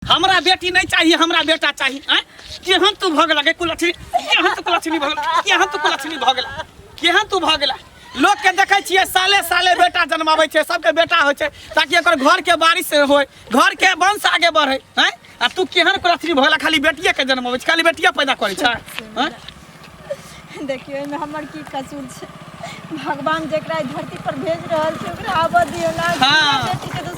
हमरा बेटी नहीं चाहिए, हमरा बेटा चाहिए। केहन तू भग लगे कुलछनी, केहन तू कुलछनी भग गेला, केहन तू कुलछनी भग गेला, केहन तू भग गेला। लोग के देखे छिए साले साले बेटा जन्मावे छे, सबके बेटा होय छे ताकि एकर घर के बारिश होय, घर के वंश आगे बढ़े। हैं आ तू केहन कुलछनी भग गेला, खाली बेटिए के जन्मावे छे, खाली बेटिया पैदा करे छे। हैं देखियो में हमर की कसूर छे, भगवान जेकरा धरती पर भेज रहल छे ओकरा आबा दियो ना। हाँ,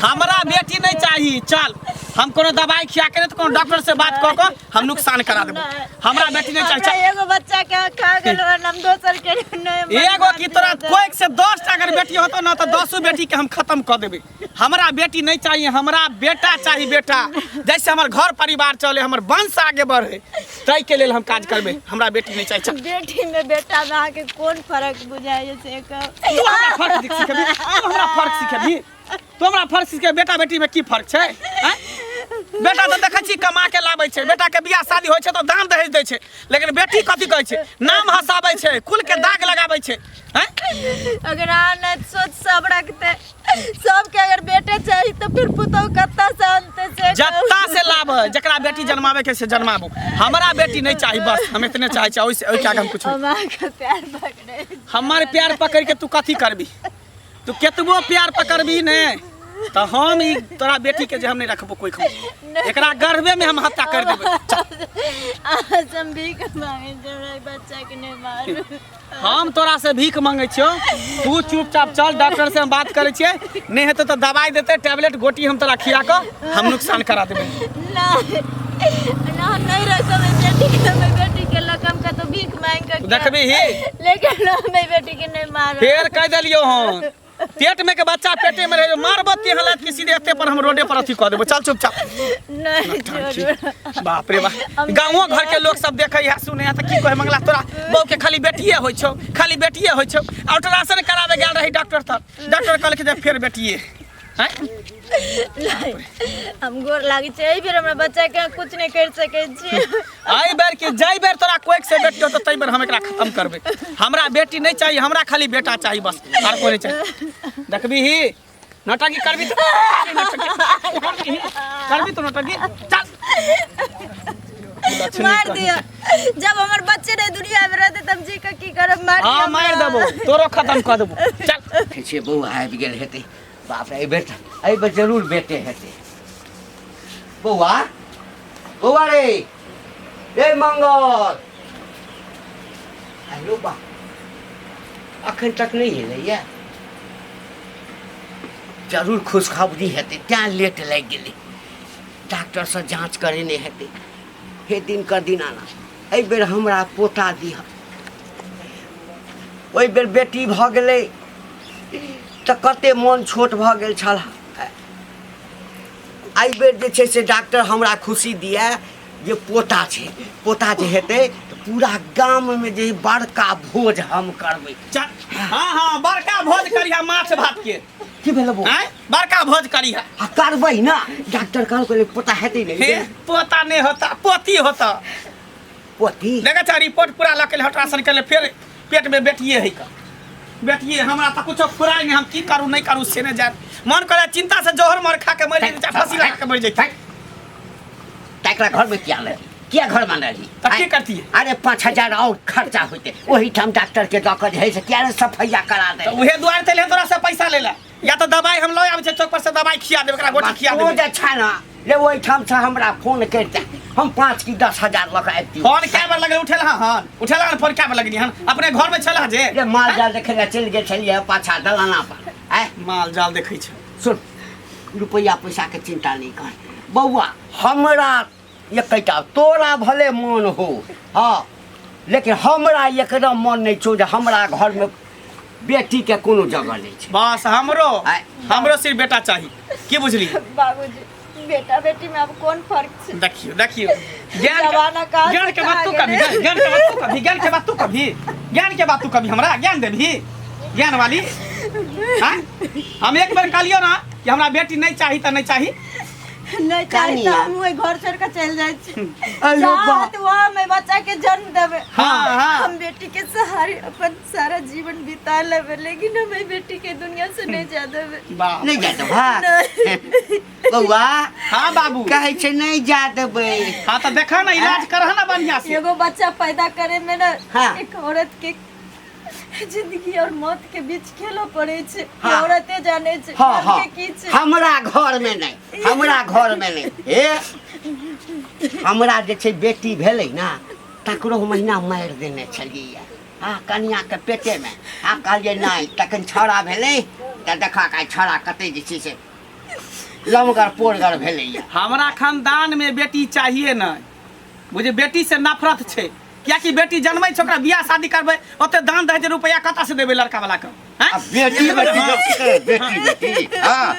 हमरा बेटी नहीं चाहिए। चल हम कोनो दवाई खिया के तो कोनो डॉक्टर से बात क के हम नुकसान करा देबो। हमरा बेटी नहीं चाहिए। एगो बच्चा के खा गेल हम दोसर के नहीं। एगो की तोरा कोई से 10 टा अगर बेटी होतो ना तो 10 बेटी के हम खत्म कर देबे। हमरा बेटी नहीं चाहिए, हमरा बेटा चाहिए। बेटा जैसे हमर घर परिवार चले, हमर वंश आगे बढ़े, तै के लेल हम काज करबे। हमरा बेटी नहीं चाहिए। बेटी में बेटा में आके कौन फर्क बुझाए से तू हमरा फर्क सिखेबी, तू हमरा फर्क सिखेबी, तू हमरा फर्क सिखे। बेटा बेटी में की फर्क छै? हैं बेटा तो देखै छी कमा के लाबै छै, बेटा के बियाह शादी होय छै तो दान दहेज दै छै, लेकिन बेटी कथि कहै छै? नाम हसाबै छै, कुल के दाग लगाबै छै। हैं अगर आने सोच सब रखते सबके अगर बेटे चाहिए तो फिर पुतौ कत्ता से अंते से जत्ता से लाभ है, जकरा बेटी जन्मावे के से जन्माबू। हमरा बेटी नहीं चाहिए, बस हम इतने चाहे छी। ओइ से ओइ क्या हम कुछ हमार के प्यार पकड़े, हमारे प्यार पकड़ के तू कथि करबी? तू केतबो प्यार पकड़बी ने तो हम ई तोरा बेटी के जे हम नहीं रखबो कोई खम, एकरा गर्भे में हम हत्या कर देबे। आज हम भीख मांगे जरा बच्चा के नहीं मारू। हम तोरा से भीख मांगे छियो, तू चुपचाप चल, डॉक्टर से हम बात करे छिए। नहीं हेते तो दवाई देते, टैबलेट गोटी हम तोरा खिया के हम नुकसान करा देबे। ना ना नहीं रखो मैं बेटी के लकम का तो भीख मांग के देखबी ही, लेकिन मैं बेटी के नहीं मारू। फेर कह देलियो हम पेट में के बच्चा पेटे में रहे, मारबो ते हालत के सीधे एते पर हम रोडे पर अथी क देबो। चल चुपचाप। नहीं जरूर। बाप रे बाप, गांवो घर के लोग सब देखे है सुने है तो की कहे मंगला तोरा बहू के खाली बेटिए होय छौ, खाली बेटिए होय छौ। अल्ट्रासाउंड करावे गेल रही डॉक्टर तर, डॉक्टर कहल के जे फेर बेटिए। हैं नहीं हम गोर लागी छै, एहि बेर हमरा बच्चा के कुछ नहीं कर सके छी। आई बेर के जई बेर तोरा कोई से बेटी हो तो तई बेर हम एकरा खत्म करबे। हमरा बेटी नहीं चाहिए, हमरा खाली बेटा चाहिए बस, और कोई नहीं चाहिए। देखबी ही नटकी करबी तो करबी तो नटकी चल मार दिया। जब हमर बच्चे नहीं दुनिया में रहते तब जी का की करब? मार दिया। हां मार देबो, तोरो खत्म कर देबो। चल छे बहू आबि गेल हेतै। बाप रे, एहि बेर जरूर बेटे हेतै। बौआ बौआ रे मंगल, हेलो बा, अखन तक नहीं एलैया। जरूर खुशखबरी हेतै, तें लेट लागि गेलै। डॉक्टर से जांच करेने हेतै। हे दिन कर दिन आना, एहि बेर हमरा पोता दिह। ओहि बेर बेटी भऽ गेलै तऽ कते मोन छोट भऽ गेल छल। एहि बेर जे छै से डॉक्टर हमरा खुशी दिया जे पोता छै। पोता जे हेतै तऽ पूरा गाममे जे बड़का भोज हम करबै। चल हां हां बड़का भोज करिया, माछ भात के। की भेल बौ? हैं बड़का भोज करिया। आ करबै ना, डॉक्टर कहलकै पोता हेतै हे नहीं। पोता नहीं होता, पोती होता। पोती देखा था रिपोर्ट पूरा लके अल्ट्रासाउंड कर ले, फिर पेट में बेटिए है का बेटिए। हमरा तो कुछ फुराई नहीं, हम की करूं नहीं करूं से ने जान। मन करे चिंता से जोहर मर खा के मर जाए, चाहे फांसी लगा के मर जाए। तकरा घर में क्या लगी, क्या घर बना ली? तब की करती है? अरे 5,000 और खर्चा होते, वही ठाम डॉक्टर के दऽ कऽ जे है से क्या सफैया करा दे। तो उहे दुआर तले तोरा से पैसा लेला, या तो दवाई हम लो आबै छै चौक पर से दवाई खिया देबे, एकरा गोटी खिया वो देबे। जे छै ना ले वही ठाम से हमरा फोन करते, हम 5 की 10,000 लऽ कऽ आबि। फोन क्या बार लगल उठेला? हन उठेला न, फोन क्या बार लगनी हन? अपने घर में छला जे ले माल जाल देखे ले चल गेल छलिए पाछा दलाना पर। आय माल जाल देखै छै। सुन, रुपया पैसा के चिंता नहीं कर बउआ। हमरा एकटा तोरा भले मन हो, हाँ, लेकिन हमरा एकदम मन नहीं छौ जे हमरा घर में बेटी के कोनो जगह नहीं छै। बस हमरो सिर्फ बेटा चाहिए। की बुझली? बाबूजी बेटा बेटी में अब कौन फर्क छै? देखियो देखियो जमाना का ज्ञान के बात तू कभी, ज्ञान के बात तू कभी, ज्ञान के बात तू कभी, ज्ञान के बात तू कभी हमरा ज्ञान देबही, ज्ञान वाली। हाँ हम एक बार कहलियो ना कि हमरा बेटी नहीं चाहिए तो नहीं चाहिए। नहीं चाहे तो कनिया। हम वही घर छोड़ के चल जाए छी। अरे बा चाहत वहाँ में बच्चा के जन्म देवे। हाँ, हाँ। हम बेटी के सहारे अपन सारा जीवन बिता लेवे, लेकिन हमें बेटी के दुनिया से नहीं जा देवे। बाप नहीं जा भाग बउआ। हाँ बाबू कहे छे नहीं जा देबै। हाँ तो देखा ना इलाज करह ना बढ़िया से। एगो बच्चा पैदा करे में ना हाँ। एक औरत के जिंदगी और मौत के बीच खेलो पड़े छे। हाँ। औरते जाने छे हाँ घर हाँ के की छे। हमरा घर में नहीं, हमरा घर में नहीं। हे हमरा जे छै बेटी भेलै ना तकरो महीना मारि देने छलियै। हाँ कनिया के पेटे में। आ कहलियै नहीं तखन छौड़ा भेलै तऽ देखा के छौड़ा कते जे छै से लमगर पोरगर भेलैया। हमारा खानदान में बेटी चाहिए ना। मुझे बेटी से नफरत छे। क्या कि बेटी जन्मै छै ओकरा बियाह शादी करबै ओते दान दहेज रुपया कतऽ से देबै लड़का वाला के? हैं? अब बेटी बेटी हाँ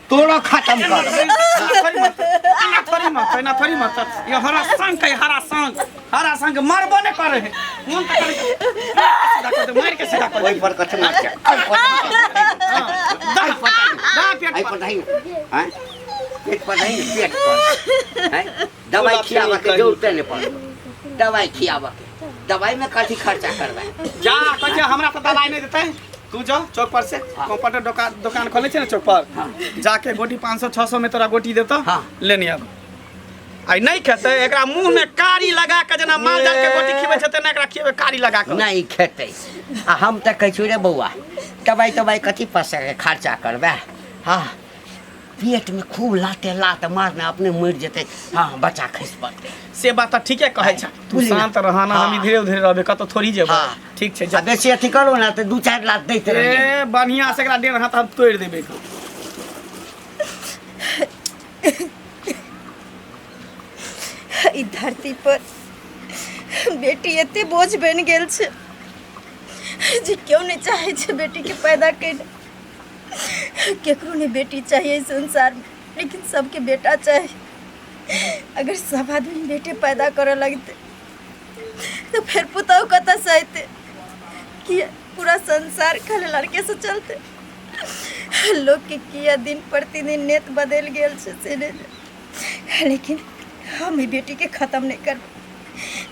तोरो खत्म कर। थोड़ी मत ये हरा संग मरबो ने करे है। मन त करे मार के सीधा कर ओइ पर कथि मार के आई पर नहीं हैं पेट पर नहीं पेट पर हैं दवाई खियावा के जरूरत नहीं पड़े। दवाई खियावा के दवाई में कथि खर्चा करबै? जा कहे हमरा तो दवाई नहीं देते। तू जा चौक पर से कंप्यूटर दुकान खोले छे ना चौक पर जाके गोटी 500-600 में तोरा गोटी देता हाँ। लेनी अब आई नहीं खेते एकरा मुंह में कारी लगा के जना माल जाल के गोटी खिबै छते ना एकरा खिबै कारी लगा के नहीं खेते। आ हम त कहै छु रे बौआ दवाई कथि पैसा के खर्चा करबै? हाँ पेट में खूब लाते लात मारने अपने मर जेते। हाँ बच्चा खस पड़ते। से बात तो ठीके कहै छ। तू शांत रहना हाँ। हम धीरे धीरे रहबे कतो थोड़ी जेबो। हाँ। ठीक छे आ जा बेसी अथी करू ना त 2-4 लाख दैते रहिए। ए बढ़िया से एकरा डेढ़ हाथ हम तोड़ देबे। ई धरती पर बेटी एते बोझ बन गेल छे जे क्यों नहीं चाहे छे बेटी के पैदा कर। केकरो ने बेटी चाहिए संसार में, लेकिन सबके बेटा चाहिए। अगर सब आदमी बेटे पैदा करे लगते तो फिर पुतौ कतऽ से अइते कि पूरा संसार खाली लड़के से चलते। लोग के किया दिन प्रतिदिन नेत बदल गेल छे से नहीं, लेकिन हम ई बेटी के खत्म नहीं कर।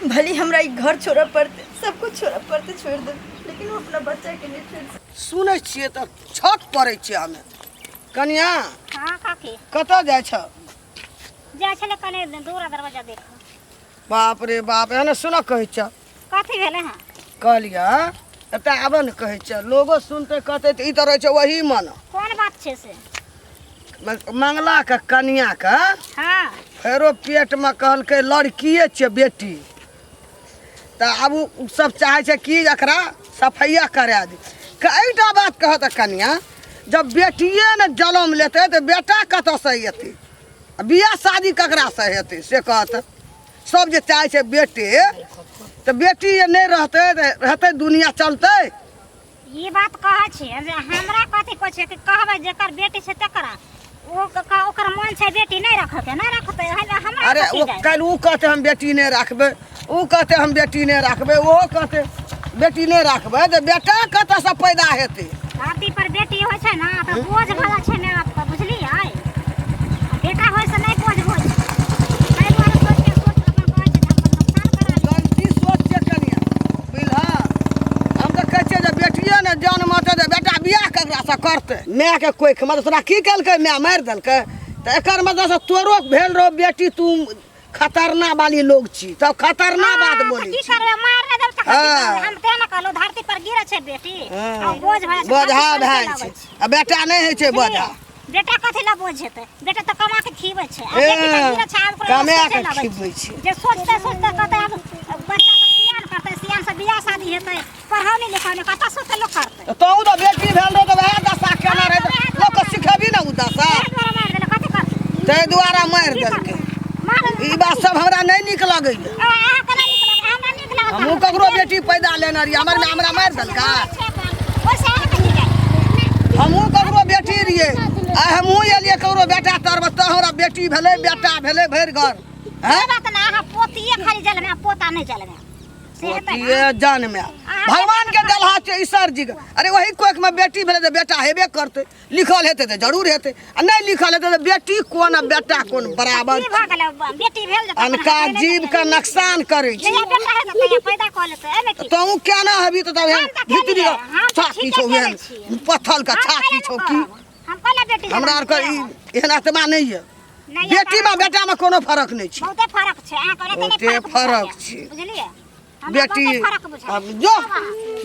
भली हमरा ई घर छोड़ पड़ते, सब कुछ छोड़ पड़ते, छोड़ दे, लेकिन वो अपना बच्चा के लिए छोड़। सुनै छियै तऽ छक पड़ै छियै हमे। कनिया हाँ काकी कतऽ जाइ छ? जाइ छले कने दूरा दरवाजा देख। बाप रे बाप एहने सुन कहै छ। कथी भेले हैं? कहलिया एतऽ आबऽ ने कहै छ, लोगो सुनते कहते तऽ ई तऽ रहै छै वही मन। कौन बात छे से? मंगला के कनिया के हाँ फेरो पेट में कहलकै लड़किए छियै बेटी, तऽ आब उ सब चाहे छै कि एकरा सफैया करा दी। कईटा बात कहत कनिया, जब बेटिए ने जन्म लेते तो बेटा कतऽ से हेतै? बियाह शादी ककरा से हेतै से कहत। सब जे चाहे छै बेटे तो बेटी ये नहीं रहते तो रहते दुनिया चलते। ये बात कहे छे जे हमरा कथी को छे कि कहबे जेकर बेटी छे तकरा ओकर मन छे बेटी नहीं रखते ना रखते हमरा। अरे वो कल वो कहते हम बेटी नहीं रखबे, वो कहते हम बेटी नहीं रखबे, वो कहते बेटी नहीं रखबे, तो बेटा कतऽ से पैदा हेतै? धरती पर बेटी होय छे ना तो बोझ भला छे ने आपका बुझलियै। बेटा होय से नहीं बोझ होय। ताहि दुआरे सोच के अपन कहै छे हम नुकसान करा। गलती सोच के कनिया बुझलहा। हम तो कहै छियै जे बेटिए ने जन्म हेतै तो बेटा बियाह ककरा से करतै? माय के कोई मतलब तोरा की केलकै? माय मारि देलकै तो एकर मतलब से तोरो भेल रहो बेटी तू खतरनाक वाली लोग छी, तब खतरनाक बात बोली की छी। करबे मार ने देब त हाँ। हम ते न कहलो धरती पर गिरे छे बेटी आ बोझ भए छे। बोझा भए छै आ बेटा नहीं होइ छै बोझा। बेटा कथी ला बोझ हेतै? बेटा तो कमा के खीबै छै आ बेटी त गिरे छै आब कमा के खीबै छै। जे सोचते सोचते कहते अब बच्चा तो सियान करते, सियान से बियाह शादी हेतै, पढ़ौनी लिखौनी कतऽ से लोग करतै? तो तो बेटी भेल रहो तो वह दशा केना रहे लोग के सिखेबी ना उ दशा। मार देले कथी कर ताहि दुआरे मारि देलकै। मार ई बात सब हमरा नहीं नीक लगैया। आ कना निकल हमरा निक लागल। हमहूँ ककरो बेटी पैदा लेने रहियै, हमरा मारि देलकै। ओसे आ कथी जाय? हमहूँ ककरो बेटी रहियै, आ हमहूँ एलियै ककरो बेटा तरब तऽ हमरा बेटी भेलै बेटा भेलै भरि घर। ए बात ना पोतिए खाली जल में पोता नहीं जल में। से हेतै ये जान में भगवान के दलहा छै ईश्वर जी के। अरे वही कोख में बेटी भेले तो बेटा हेबे करते, लिखल हेते तो जरूर हेते, आ नहीं लिखल हेते तो बेटी कोन आ बेटा कोन बराबर। की भऽ गेलै बेटी भेल जे अनका जीव का नुकसान करे छै। जहिया बेटा हेतै तहिया पैदा कऽ लेतै एमे की तू क्या ना हबी तो तब हम तऽ भीतरी केलियै, हम तऽ छाती ठीके छौ केने छियै। पत्थल का छाती छौ की। हम कहले बेटी हमरा आर के एहन आत्मा नहीं है। नहीं बेटी में बेटा में कोनो फर्क नहीं छै। बहुते फर्क छै अहाँ कहले बहुते तने फर्क छै। बुझलियै हमरा बेटी बहुते फर्क बुझाइ अब जो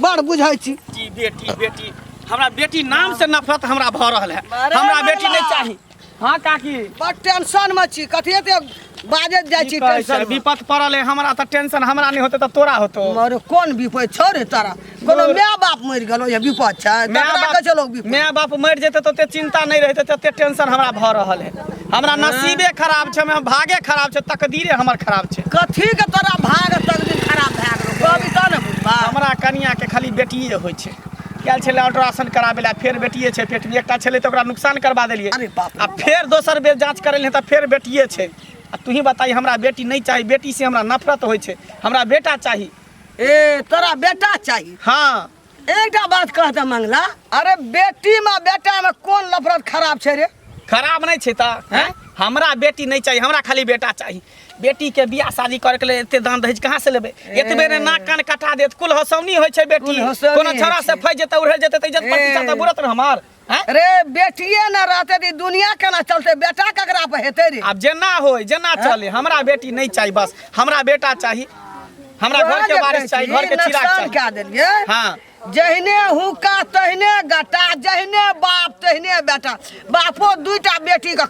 बड़ बुझाइ छी। जी बेटी बेटी हमरा बेटी नाम से नफरत हमरा भऽ रहल है। हमरा बेटी नहीं चाही। हाँ काकी बड़ टेंशन में छी, कथिए ते बाजत जाइ छी टेंशन में। विपत पड़ल है हमरा त टेंशन हमरा नहीं होते त तोरा होतो। मारे कोन विपद छौ रे तारा? कोनो माय बाप मरि गेलो ये विपद छै? तकरा के चलो विपद। माय बाप मर जेते तो ते चिंता नहीं रहते ते टेंशन हमरा भऽ रहल है। हमरा नसीबे खराब छै, हमरा भागे खराब छै, तकदीरे हमर खराब छै। कथी के तोरा भाग तकदीर खराब भए गेलो? कहबी त ने बुझबा। हमरा कनिया के खाली बेटिए होइ छै। गेल छलै अल्ट्रासाउंड कराबे ला, फेर बेटिए छै पेट में। एकटा छलै त ओकरा नुकसान करबा देलिए। अरे बाप रे। आ फेर दोसर बेर जांच करेलिए त फेर बेटिए छै। आ तू ही बताई हमरा बेटी नहीं चाहिए, बेटी से हमरा नफरत होइ छै, हमरा बेटा चाहिए। ए तोरा बेटा चाहिए? हाँ एकटा बात कहता मंगला, अरे बेटी में बेटा में कोन नफरत खराब छै रे? खराब नहीं छै त हैं? हमरा बेटी नहीं चाहिए, हमरा खाली बेटा चाहिए। बेटी के बियाह शादी करे के लिए एते दान दहेज कहाँ से लेबे? एतबे रे नाक कान कटा देत, कुल हसौनी होइ छै बेटी। कुल हँसौनी कोनो होइ छौड़ा से छै। फै जेते उड़े जेते त इज्जत प्रतिष्ठा त बुरत न हमार हैं? अरे बेटिए न रहते त दुनिया केना चलते? बेटा ककरा पे हेते रे? अब जेना होय जेना चले, हमरा बेटी नहीं चाहिए, बस हमरा बेटा चाहिए। हमरा घर के बारिश चाहिए, घर के चिराग चाहिए। क्या देलिए? हाँ जहने हुक्का तहने गटा, जहने बाप तहने बेटा। बापो दुईटा बेटी के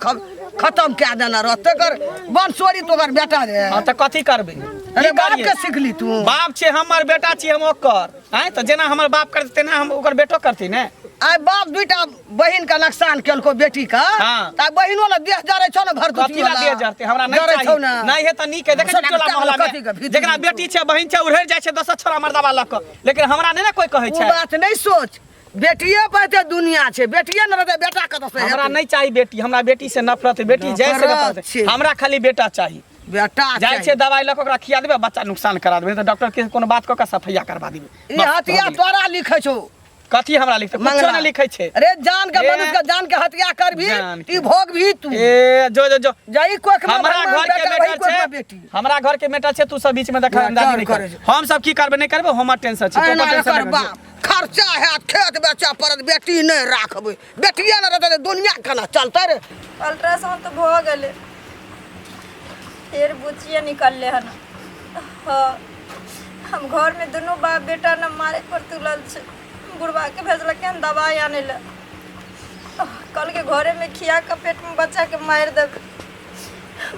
खत्म क्या देना रहते कर बंसोरी तोकर बेटा रे। हाँ त कथी करबे? अरे की बाप करियै? के सिखली तू? बाप छै हमर, बेटा छी हम ओकर। हैं त जेना हमर बाप करते तेना हम ओकर बेटो करती ने। आइ बाप दुईटा बहिन का नुकसान केलको बेटी का, हाँ। त बहिनो ला देह जरे छौ न भर कथी ला दे जरते? हमरा नहीं चाहिए। नहीं है त नीक है, देखे छोटा टोला बच्चा मोहल्ला कथी के में भीतर जेकरा बेटी छै बहिन छै उड़ै जाय छै 10 छोरा मर्दावा लक, लेकिन हमरा नहीं ना कोई कहै उ छै। बात नहीं सोच, बेटिए पे दुनिया छै, बेटिए न रहते बेटा कत से हमरा हेतै? नहीं चाहिए बेटी, हमरा बेटी से नफरत है। बेटी जैसे नफरत नफरत छै। है, हमरा खाली बेटा चाहिए। बेटा जाय छै दवाई लक ओकरा खिया देबे, बच्चा नुकसान करा देबे, त डॉक्टर के कोनो बात क के सफैया करवा देबे। ई बस, हथिया भऽ गेलै। तोरा लिखै छौ कथी हमरा लिखते? कुछो मंगला। नहीं लिखै छै। अरे जान के ए, मनुष्य के जान के हत्या कर भी, जान के। ई भोग भी तू। ए जो जो जो जाई कोख में हमरा भगवान घर के बेटा, वही बेटा कोख में छै, बेटी। हमरा घर के बेटा छै, तू सब बीच में देखा ना, अंदाजी डर नहीं करे कर। हम सब की करबे नहीं करबे, हमर टेंशन छै, एना तो टेंशन एकर नहीं बाप खर्चा है, खेत बेचा पड़त, बेटी नहीं राखबे। बेटिए न रहते त दुनिया केना चलते रे? अल्ट्रासाउंड तो भ गेले, फिर बुचिए निकलले हन। हाँ, हम घर में दोनों बाप बेटा न मारे पर तुलल छे। बुढ़वा के भेजलक हन दवाई आने ला। कल के घरे में खिया के पेट में बच्चा के मार देबे।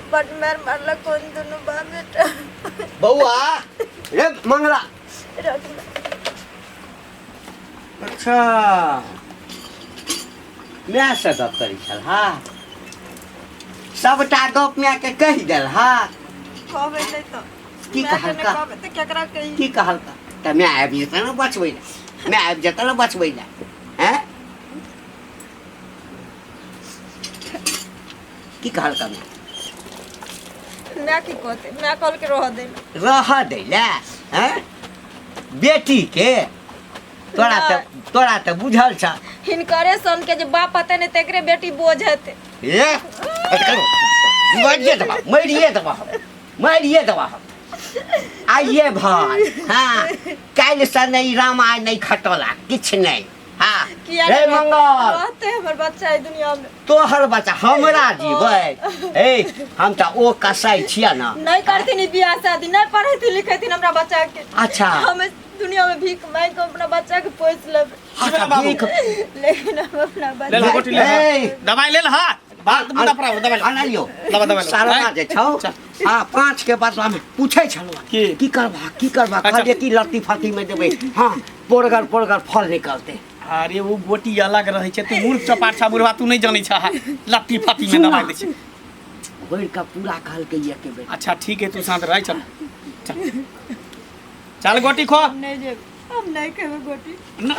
बट मार मारलक कौन दोनों बाप बेटा। बउआ रे मंगला। रख ले। अच्छा माय से गप करी छल हा? सबटा गप माय के कहि देल हा? कहबे नहीं तो की मैं के कहल नहीं का? कहबे तो केकरा कही? की कहलका? त माय आबि जेतै न बचबै ला, माय आबि जेतै न बचबै ला। हैं की कहलका माय? मैं की कहते? मैं कल के रह दे। रह दै ला? हैं बेटी के तोरा त बुझल छ। हिनकरे सन के जे बाप पते नहीं तेकरे बेटी बोझ हेते। ए मरिए देबा आइए भाई। हाँ काल्हि से नहीं रामायण नहीं खटोला किछ नहीं। हाँ किया रे नहीं मंगल रहते हमर बच्चा है दुनिया में। तोहर बच्चा हमरा जीबै। ए हम त ओ कसाई छिया ना। नहीं करती नहीं बियाह शादी, नहीं पढ़े थी लिखे थी हमरा बच्चा के। अच्छा हम इस दुनिया में भीख मांग के अपना बच्चा के पोस लेब। अच्छा ठीक। लेकिन हम अपना ले लो बच्चा गोटी ले ए। लो। दवाई ले ल हा। बात मुदा पड़ा दवाई ले। आना लियो दवाई सारा जे छौ। हाँ 5 के बाद हम पूछे छलवा की करबा अच्छा। कहलिए की लत्ती फत्ती में देबै। हाँ पोरगर फल निकलते। अरे वो गोटी अलग रहे छै, तू मूर्ख चपाट छा बुढ़वा, तू नहीं जानै छ। लत्ती फत्ती में दवाई दे छै। भरि का पूरा कहलकै ये के बेटा। अच्छा ठीक है, तू शांत रह। चल चल चल गोटी खो। नहीं जेब, हम नहीं खेबे गोटी। न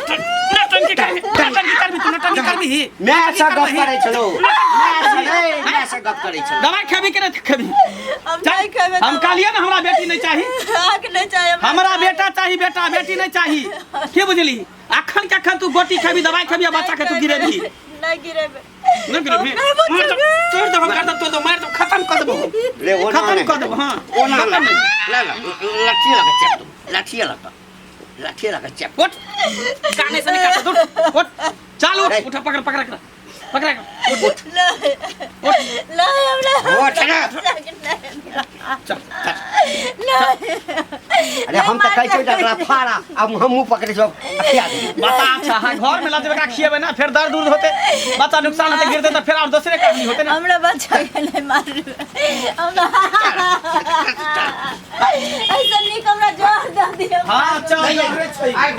नौटंकी करबी तू नौटंकी करबी मैं ऐसा गप करे छलो मैं ऐसा गप करे छलो दवाई खेबी के नहीं खेबी हम नहीं खेबे हम कहलिए ना हमरा बेटी नहीं चाहिए आके नहीं चाहिए हमरा बेटा चाहिए बेटा बेटी नहीं चाहिए की बुझली अखन के अखन तू गोटी खेबी दवाई खेबी बच्चा के तू गिरेबी नहीं गिरेबे नहीं गिरेबी तोड़ दो कर दो तो मार दो खत्म कर दो ले वो खत्म कर दो हां ओना ला लाठी लगा चेप तुम लाठी लगा चेप उठ काने से निकाल दो उठ चालू उठा पकड़ उठ नहीं हमरा उठ ना चल अरे हम तो कहै छै जकरा फाड़ा अब हमहु पकड़े सब खिया दे बता अच्छा हां घर में लाजबे का खिएबे ना फिर दर्द दूर होते बच्चा नुकसान होते गिरते तो फिर और दूसरे का नहीं होते ना हमरा बच्चा के नहीं मार हमरा ऐसा नहीं हमरा जोर दे दियो हां चल